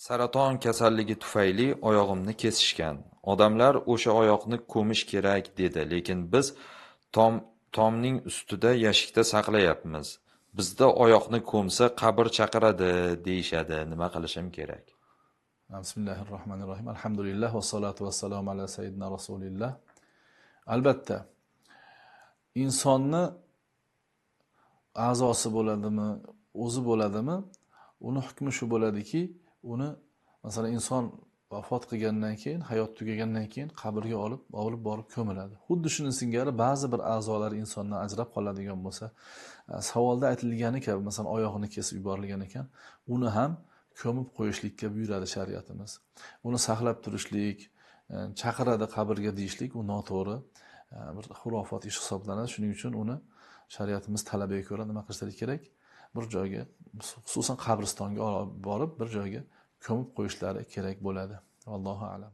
Saraton kasalligi tufayli oyog'imni kesishgan. Odamlar o'sha oyoqni ko'mish kerak dedi, lekin biz tomning ustida yashikda saqlayapmiz. Bizda oyoqni ko'msa qabr chaqiradi, deyishadi. Nima qilishim kerak? Bismillahirrohmanirrohim. Alhamdulillah va salatu vassalamu ala sayyidina Rasulillah. Albatta, insonni a'zosi bo'ladimi, o'zi bo'ladimi, uni hukmi shu bo'ladiki, uni masalan inson vafot qilgandan keyin, hayot tugagandan keyin qabrga olib borib ko'miladi. Xuddi shuni singari ba'zi bir a'zolari insondan ajrab qoladigan bo'lsa, savolda aytilgani kabi, masalan oyog'ini kesib yuborilgan ekan, uni ham ko'mib qo'yishlikka buyuradi shariatimiz. Uni saqlab turishlik, chaqiradi qabrga deyishlik u noto'g'ri, bir xurofot ish hisoblanadi. Shuning uchun uni shariatimiz talabiga ko'ra nima qilishlari kerak? Bir joyga, xususan qabristonga olib borib bir joyga ko'mib qo'yishlari kerak bo'ladi. Allohu a'lam.